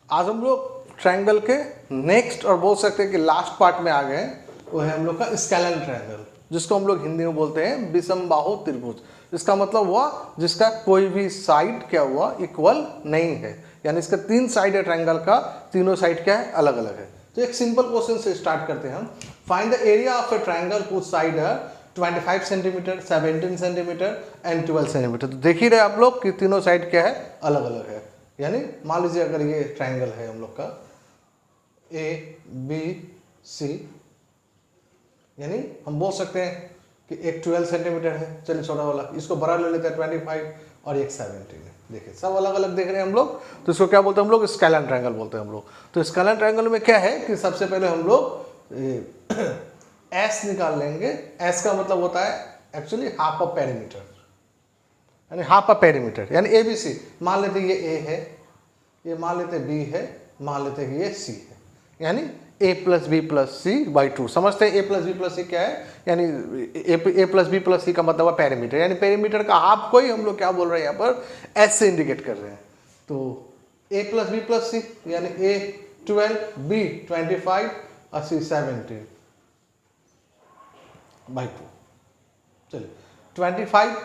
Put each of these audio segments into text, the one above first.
आज हम लोग ट्रायंगल के नेक्स्ट और बोल सकते हैं कि लास्ट पार्ट में आ गए हैं, वो है हम लोग का स्केलन ट्रायंगल, जिसको हम लोग हिंदी में बोलते हैं विषमबाहु त्रिभुज। इसका मतलब हुआ जिसका कोई भी साइड क्या हुआ इक्वल नहीं है, यानी इसका 3 साइड है ट्रायंगल का, तीनों साइड क्या है अलग अलग है। तो एक सिंपल क्वेश्चन से स्टार्ट करते हैं हम। Find the area of a triangle whose side है 25 सेंटीमीटर, 17 सेंटीमीटर एंड 12 सेंटीमीटर। तो देख ही रहे आप लोग कि तीनों साइड क्या है अलग अलग है। यानी मान लीजिए अगर ये ट्रायंगल है हम लोग का ए बी सी, यानी हम बोल सकते हैं कि एक 12 सेंटीमीटर है, चलिए छोटा वाला, इसको बड़ा ले लेते हैं 25 और एक 17 है। देखिए सब अलग अलग देख रहे हैं हम लोग, तो इसको क्या बोलते हैं हम लोग, स्केलन ट्रायंगल बोलते हैं हम लोग। तो स्केलन ट्रायंगल में क्या है कि सबसे पहले हम लोग एस निकाल लेंगे। एस का मतलब होता है एक्चुअली हाफ ऑफ पेरीमीटर, यानी हाफ ऑफ पेरीमीटर, यानी ए बी सी। मान लेते ये ए है, ये मान लेते बी है, मान लेते कि ये सी है, यानी a plus B plus C by 2। समझते हैं A plus B plus C क्या है, यानी A plus B plus C का मतलब है पेरीमीटर, यानी पेरीमीटर का हाफ को ही हम लोग क्या बोल रहे हैं यहाँ पर एस से इंडिकेट कर रहे हैं। तो ए प्लस बी प्लस सी यानी ए 12, बी 25 और सी 17 बाई 2। चलिए 25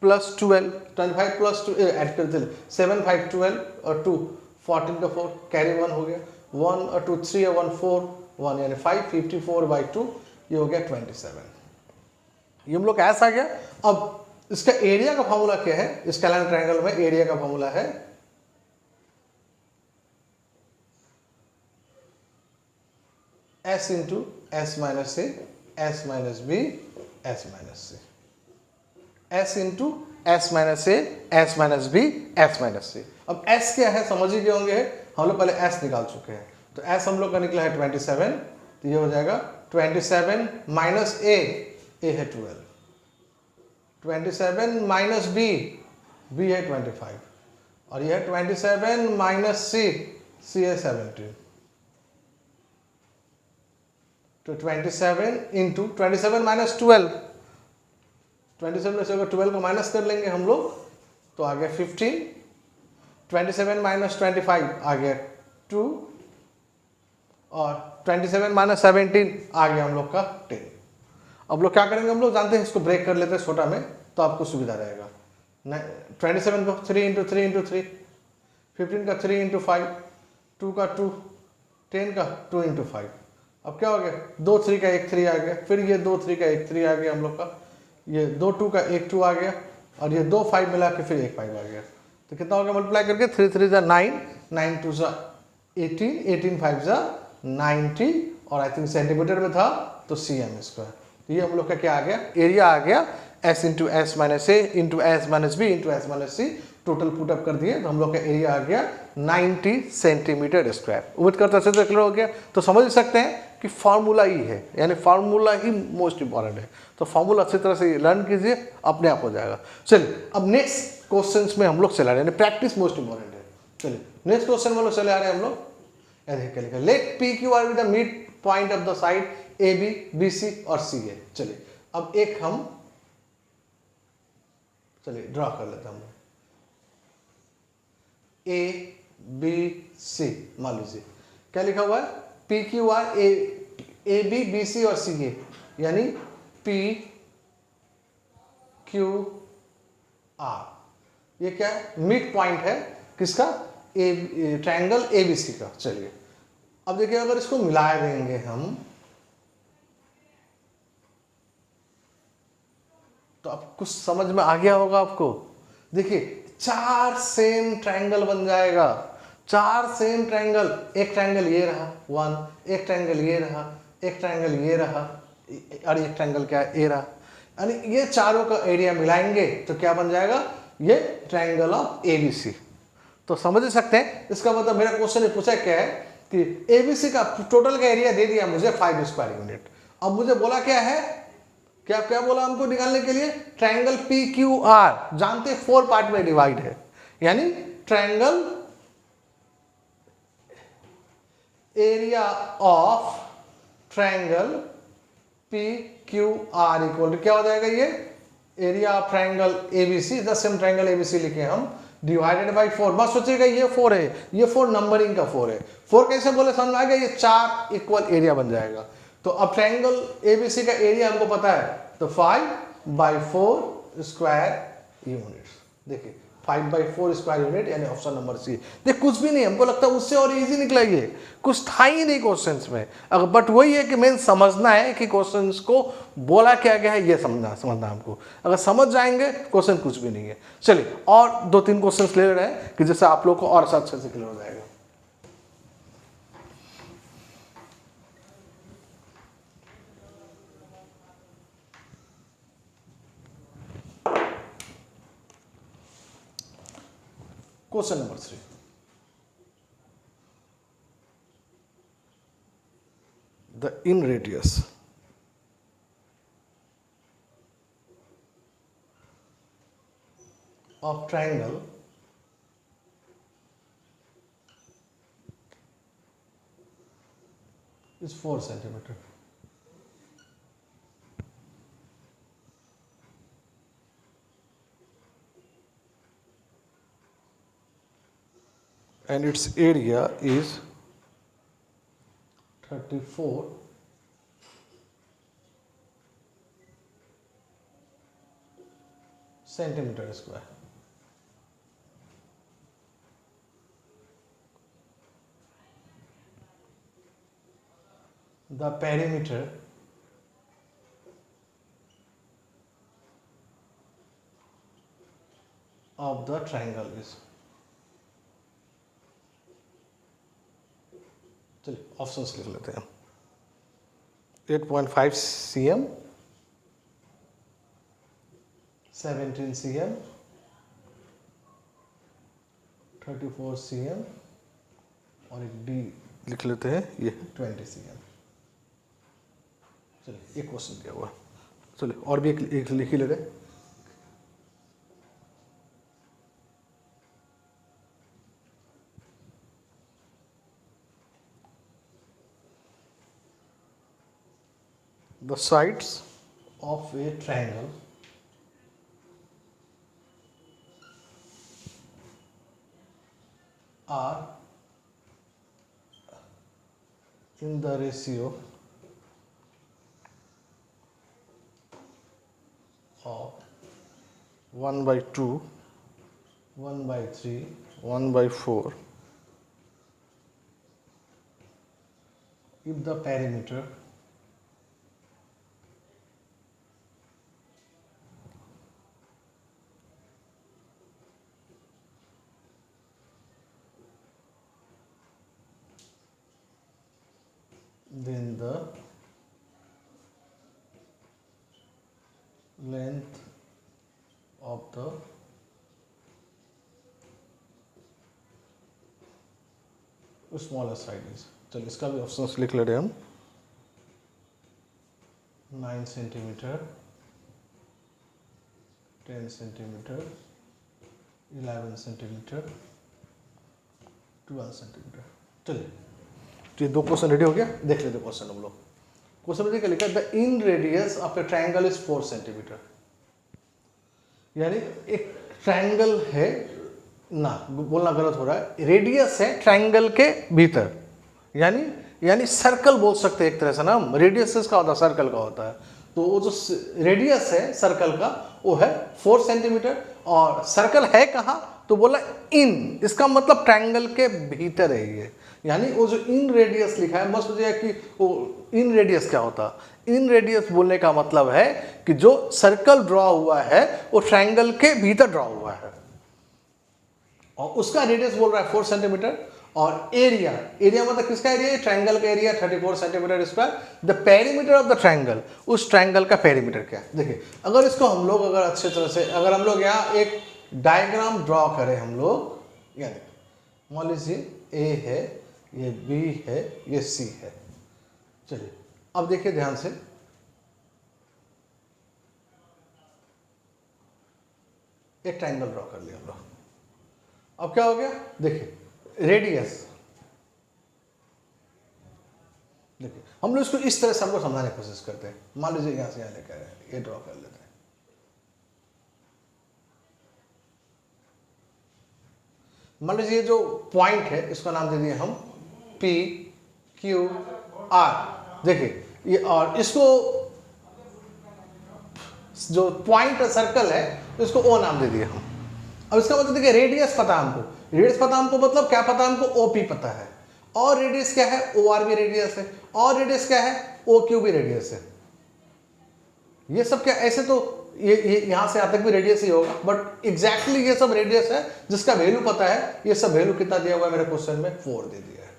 प्लस 12, 25 प्लस 2 ऐड कर चलिए 7 5 12 और 2 14 का 4 कैरी 1 हो गया, 1 और 2 3 और 1 4 1 यानी 5 54 बाई 2, ये हो गया 27। ये हम लोग ऐसा आ गया। अब इसका एरिया का फॉर्मूला क्या है, स्केलन ट्रायंगल में एरिया का फॉर्मूला है s into s minus a s minus b s minus c, s into s minus a s minus b s minus c. अब एस क्या है समझ ही गए होंगे, हम लोग पहले एस निकाल चुके हैं। तो एस हम लोग का निकला है 27, तो ये हो जाएगा 27 माइनस ए है 12, 27 माइनस बी है 25 और ये है 27 माइनस सी है 17। तो 27 इंटू 27 माइनस 12, 27 में से अगर 12 को माइनस कर लेंगे हम लोग तो आ गया 15, 27 माइनस 25 आ गया 2 और 27 माइनस 17 आ गया हम लोग का 10। अब लोग क्या करेंगे, हम लोग जानते हैं इसको ब्रेक कर लेते हैं छोटा में, तो आपको सुविधा रहेगा। 27 को 3 इंटू 3 इंटू 3, 15 का 3 इंटू 5, 2 का 2, 10 का 2 इंटू 5। अब क्या हो गया, 2 3 का 1 3 आ गया, फिर ये 2 3 का 1 3 आ गया हम लोग का, ये 2 2 का 1 2 आ गया और ये 2 5 मिला के फिर 1 5 आ गया। तो कितना हो गया मल्टीप्लाई करके, 3 3 जा 9, 9 2 जा 18, 18 5 जा 90 और आई थिंक सेंटीमीटर में था तो cm स्क्वायर। तो ये हम लोग का क्या आ गया, एरिया आ गया s into s minus a into s minus b into s minus c. Total put up कर दिए तो हम लोग का एरिया आ गया 90 सेंटीमीटर स्क्वायर। उम्मीद करते हैं क्लियर हो गया। तो समझ सकते हैं कि फार्मूला ही है, यानी फार्मूला ही मोस्ट इंपॉर्टेंट है। तो फार्मूला अच्छी तरह से लर्न कीजिए, अपने आप हो जाएगा। चलिए अब नेक्स्ट क्वेश्चंस में हम लोग चला रहे हैं, प्रैक्टिस मोस्ट इंपॉर्टेंट है। चलिए नेक्स्ट क्वेश्चन में लोग चले आ रहे हैं हम लोग। Let P Q R with the mid point of the side A B B C और सी ए। चलिए अब एक हम चलिए ड्रॉ कर लेते हैं हम ए बी सी। मान लीजिए क्या लिखा हुआ है, P Q R A B B C और सी ए, यानी पी क्यू आर। ये क्या है, मिड पॉइंट है किसका, ट्रायंगल एबीसी का। चलिए अब देखिए अगर इसको मिला देंगे हम तो अब कुछ समझ में आ गया होगा आपको। देखिए 4 सेम ट्रायंगल बन जाएगा, 4 सेम ट्रायंगल। एक ट्रायंगल ये रहा 1, एक ट्रायंगल ये रहा, एक ट्रायंगल ये रहा और एक ट्रायंगल क्या ए रहा, यानी ये चारों का एरिया मिलाएंगे तो क्या बन जाएगा, ये ट्रायंगल ऑफ एबीसी। तो समझ सकते हैं इसका मतलब मेरा क्वेश्चन पूछा क्या है कि एबीसी का टोटल का एरिया दे दिया मुझे 5 स्क्वायर यूनिट। अब मुझे बोला क्या है, क्या बोला हमको निकालने के लिए, ट्रायंगल पी क्यू आर जानते हैं 4 पार्ट में डिवाइड है, यानी triangle area of triangle P Q R equal to क्या हो जाएगा, ये area of triangle ABC, the same triangle ABC लिखे हम, डिवाइडेड बाई 4। बस सोचिएगा ये 4 है, ये 4 नंबरिंग का 4 है। 4 कैसे बोले समझ में आ गया, ये 4 इक्वल एरिया बन जाएगा। तो अब ट्रायंगल एबीसी का एरिया हमको पता है, तो 5/4 स्क्वायर यूनिट्स। देखिए 5/4 स्क्वायर यूनिट, यानी ऑप्शन नंबर सी। देख कुछ भी नहीं, हमको लगता है उससे और इजी निकला, ये कुछ था ही नहीं क्वेश्चंस में। अगर बट वही है कि मेन समझना है कि क्वेश्चंस को बोला क्या गया है, ये समझना हमको। अगर समझ जाएंगे क्वेश्चन कुछ भी नहीं है। चलिए और 2-3 क्वेश्चंस ले रहे हैं कि जैसे आप लोग को और अच्छे से क्लियर हो जाएगा। Question number 3. The in radius of triangle is 4 centimeter. And its area is 34 centimeter square. The perimeter of the triangle is, चलिए ऑप्शंस लिख लेते हैं। 8.5 cm, 17 cm, 34 cm और एक डी लिख लेते हैं, ये 20 cm। चलिए एक क्वेश्चन दिया हुआ, चलिए और भी एक लिख ही लेते हैं। The sides of a triangle are in the ratio of 1/2, 1/3, 1/4 if the perimeter then the length of the smaller side is, चलिए इसका भी ऑप्शंस लिख ले रहे हैं हम। 9 सेंटीमीटर, 10 सेंटीमीटर, 11 सेंटीमीटर, 12 सेंटीमीटर। चलिए तो ये 2 क्वेश्चन रेडी हो गया, देख लेते क्वेश्चन हम लोग। क्वेश्चन में क्या लिखा है, the in radius of a triangle is 4 centimetre. यानी एक ट्रायंगल है ना, बोलना गलत हो रहा है, रेडियस है ट्रायंगल के भीतर, यानी सर्कल बोल सकते हैं एक तरह से ना। रेडियस इसका होता है, सर्कल का होता है। तो वो जो रेडियस है सर्कल का वो है 4 सेंटीमीटर, और सर्कल है कहाँ, तो बोला इन, इसका मतलब ट्रायंगल के भीतर है ये। यानी वो जो इन रेडियस लिखा है, मस्त मुझे कि वो इन रेडियस क्या होता है। इन रेडियस बोलने का मतलब है कि जो सर्कल ड्रॉ हुआ है वो ट्रायंगल के भीतर ड्रॉ हुआ है, और उसका रेडियस बोल रहा है 4 सेंटीमीटर। और एरिया मतलब किसका एरिया, ट्रायंगल का area 34 centimetre square. The perimeter of the triangle, उस ट्रायंगल का पेरीमीटर क्या है। देखिए अगर इसको हम लोग अगर अच्छे तरह से, अगर हम लोग यहाँ एक डायग्राम ड्रॉ करें हम लोग, यानी मान लीजिए ए है, ये बी है, ये सी है। चलिए अब देखिए ध्यान से, एक ट्रायंगल ड्रॉ कर लिया हम लोग। अब क्या हो गया, देखिए रेडियस, देखिए हम लोग इसको इस तरह से हमको समझाने की कोशिश करते हैं। मान लीजिए यहां से यहां लेकर ये ड्रॉ कर लेते हैं। मान लीजिए ये जो पॉइंट है इसका नाम दे दिए हम P Q R, देखिए ये, और इसको जो पॉइंट सर्कल है इसको O नाम दे दिए हम। अब इसका मतलब देखिए रेडियस पता है हमको, रेडियस पता हमको मतलब क्या पता हमको, OP पता है, और रेडियस क्या है, OR भी रेडियस है, और रेडियस क्या है, OQ भी रेडियस है। ये सब क्या ऐसे तो ये यहां से यहां तक भी रेडियस ही होगा, बट एग्जैक्टली ये सब रेडियस है जिसका वैल्यू पता है। ये सब वैल्यू कितना दिया हुआ है मेरे क्वेश्चन में, 4 दे दिया है।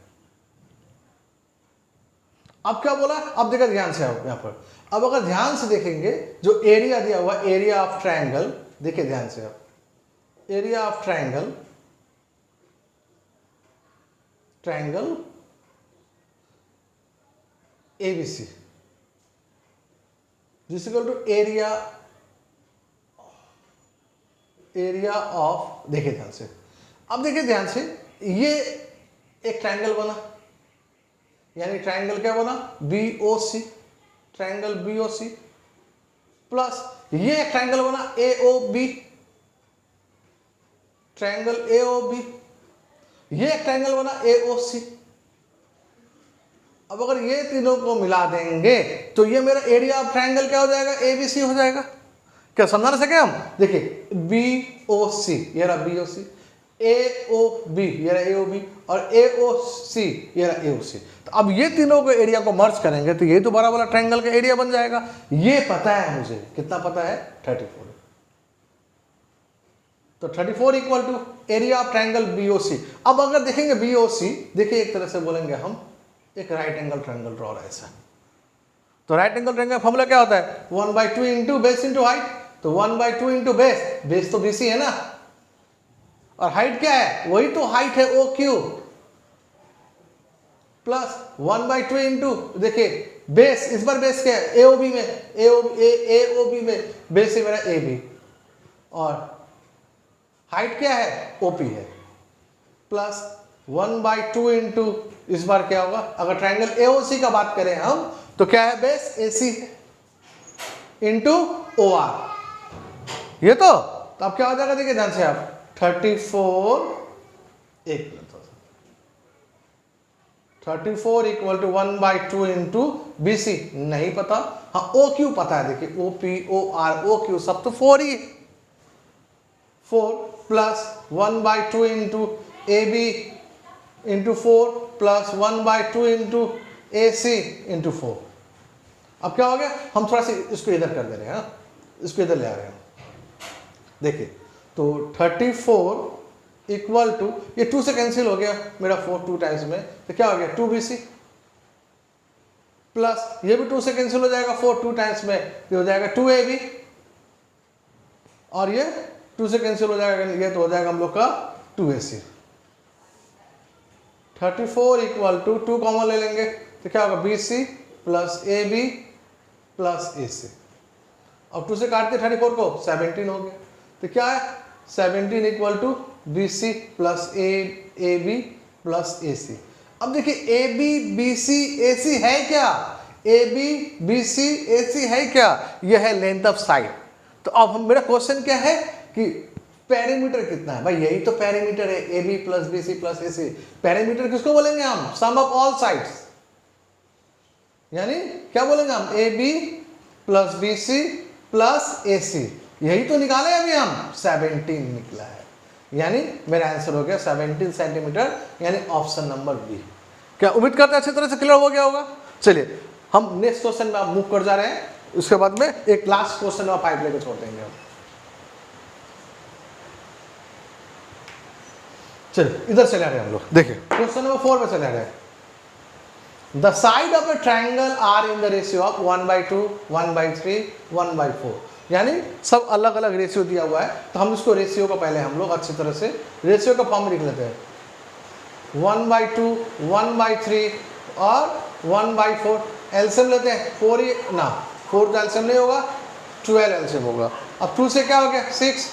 अब क्या बोला, अब देखा ध्यान से आप यहां पर, अब अगर ध्यान से देखेंगे जो एरिया दिया हुआ, एरिया ऑफ ट्रायंगल, देखिए ध्यान से आप, area of triangle, triangle ABC this equal to area, area of, देखिए ध्यान से, अब देखिए ध्यान से, ये एक ट्रायंगल बना, यानी ट्रायंगल क्या बना, BOC, ट्रायंगल BOC, प्लस ये एक ट्रायंगल बना AOB, ट्रायंगल AOB, ये एक ट्रायंगल बना AOC। अब अगर ये तीनों को मिला देंगे तो ये मेरा एरिया ऑफ ट्रायंगल क्या हो जाएगा, ABC हो जाएगा। क्या समझा ना सके हम, देखिए BOC ये रहा BOC, AOB ये रहा AOB, और AOC ये रहा AOC। तो अब ये तीनों को एरिया को मर्ज करेंगे तो ये तो बड़ा वाला ट्रायंगल का एरिया बन जाएगा। ये पता है मुझे, कितना पता है, 34। तो 34 equal to area of triangle BOC। अब अगर देखेंगे BOC, देखिए एक तरह से बोलेंगे हम एक राइट एंगल ट्रायंगल ड्रॉ रहा है ऐसा। तो राइट एंगल ट्रायंगल फॉर्मूला क्या होता है, 1/2 इंटू बेस इंटू हाइट। तो 1/2 इंटू बेस, बेस तो BC है ना, और हाइट क्या है, वही तो हाइट है OQ, प्लस 1/2 इंटू, देखिए बेस, इस बार बेस क्या है, AOB में, AOB में बेस है मेरा AB, और हाइट क्या है, OP है, प्लस 1/2 इंटू, इस बार क्या होगा, अगर ट्रायंगल AOC का बात करें हम तो क्या है, बेस AC इंटू OR, ये तो अब क्या हो जाएगा, देखिए ध्यान से आप, 34, एक मिनट, 34 इक्वल टू 1/2 इंटू BC नहीं पता, हाँ OQ पता है, देखिए OP OR OQ सब तो 4 ही, 4 plus 1/2 into AB into 4 plus 1/2 into AC into 4। अब क्या हो गया, हम थोड़ा सा इसको इधर कर दे रहे हैं, इसको इधर ले आ रहे हैं, देखिए तो 34 इक्वल टू, ये 2 से कैंसिल हो गया मेरा 4 2 टाइम्स में, तो क्या हो गया 2BC, प्लस ये भी 2 से कैंसिल हो जाएगा 4 2 टाइम्स में, ये हो जाएगा 2AB, और ये 2 से कैंसिल हो जाएगा, ये तो हो जाएगा हम लोग का 2AC। 34 इक्वल टू 2 कॉमन ले लेंगे तो क्या होगा, BC plus AB plus AC, अब 2 से काटते 34 को, 17 हो गया, तो क्या है 17 equal to BC plus AB plus AC। अब देखिए AB BC AC है क्या, AB BC AC है क्या, यह है लेंथ ऑफ साइड। तो अब हम, मेरा क्वेश्चन क्या है कि पेरीमीटर कितना है, भाई यही तो पेरीमीटर है, AB plus BC plus AC। Perimeter किसको बोलेंगे हम, सम ऑफ ऑल साइड्स, यानी क्या बोलेंगे हम, AB plus BC plus AC, यही तो निकाले अभी हम, 17 निकला है, यानी मेरा आंसर हो गया 17 सेंटीमीटर, यानी ऑप्शन नंबर बी। क्या उम्मीद करते हैं अच्छी तरह से क्लियर हो गया होगा। चलिए हम नेक्स्ट क्वेश्चन में मूव कर जा रहे हैं, उसके बाद में एक लास्ट क्वेश्चन में 5 लेकर छोड़ देंगे हम। चलिए इधर चले आ रहे हैं हम लोग, देखिए क्वेश्चन नंबर 4 में चले आ रहे हैं। The side of a triangle are in the ratio of 1/2 1/3 1/4, यानी सब अलग अलग रेशियो दिया हुआ है, तो हम इसको रेशियो को पहले हम लोग अच्छी तरह से रेशियो का फॉर्म लिख लेते हैं, 1/2 1/3 और 1/4। एलसीएम लेते हैं, 4 ही ना, 4 का एलसीएम नहीं होगा, 12 एलसीएम होगा। अब 2 से क्या हो गया 6,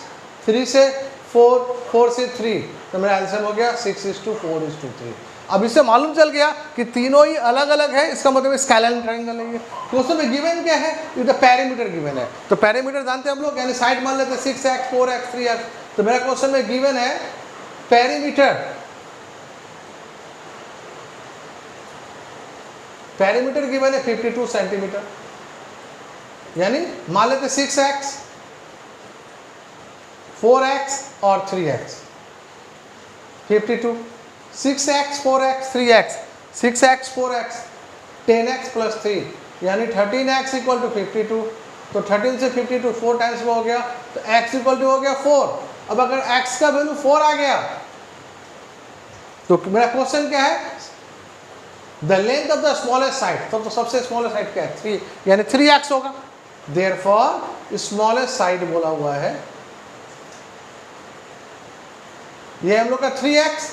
3 से 4, 4 से 3, तो मेरा एलसीएम हो गया 6:4:3। अब इससे मालूम चल गया कि तीनों ही अलग अलग है, इसका मतलब स्केलेन ट्रायंगल है ये। क्वेश्चन में गिवन क्या है, ये पैरामीटर गिवन है, तो पैरामीटर जानते हैं हम लोग, यानी साइड मान लेते हैं 6x 4x 3x। तो मेरा क्वेश्चन में गिवन है पेरीमीटर गिवन है 52 सेंटीमीटर, यानी मान लेते 6x, 4x और 3x। 52, 6x, 4x, 3x, 6x, 4x, 10x plus 3 यानी 13x इक्वल टू 52। तो 13 से 52 4 टाइम्स में हो गया, तो x इक्वल टू हो गया 4। अब अगर x का वैल्यू 4 आ गया तो मेरा क्वेश्चन क्या है, the length of the smallest side, तो सबसे स्मॉलेस्ट साइड क्या है 3, यानी 3x होगा। देयरफॉर स्मॉलेस्ट साइड बोला हुआ है, ये हम लोग का 3x,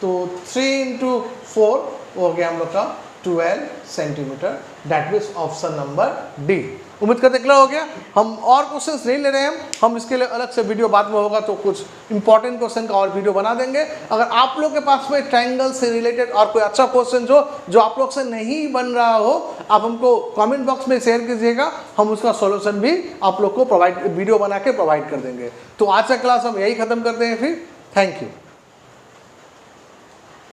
तो 3 इंटू 4 हो गया हम लोग का 12 centimetre. That means option number D. उम्मीद करते क्लियर हो गया। हम और क्वेश्चंस नहीं ले रहे हैं, हम इसके लिए अलग से वीडियो बाद में होगा तो कुछ इंपॉर्टेंट क्वेश्चन का और वीडियो बना देंगे। अगर आप लोग के पास में ट्रायंगल से रिलेटेड और कोई अच्छा क्वेश्चन जो आप लोग से नहीं बन रहा हो, आप हमको कमेंट बॉक्स में शेयर कीजिएगा, हम उसका सॉल्यूशन भी आप लोग को वीडियो बना के प्रोवाइड कर देंगे। तो आज का क्लास हम यही खत्म करते हैं फिर। Thank you.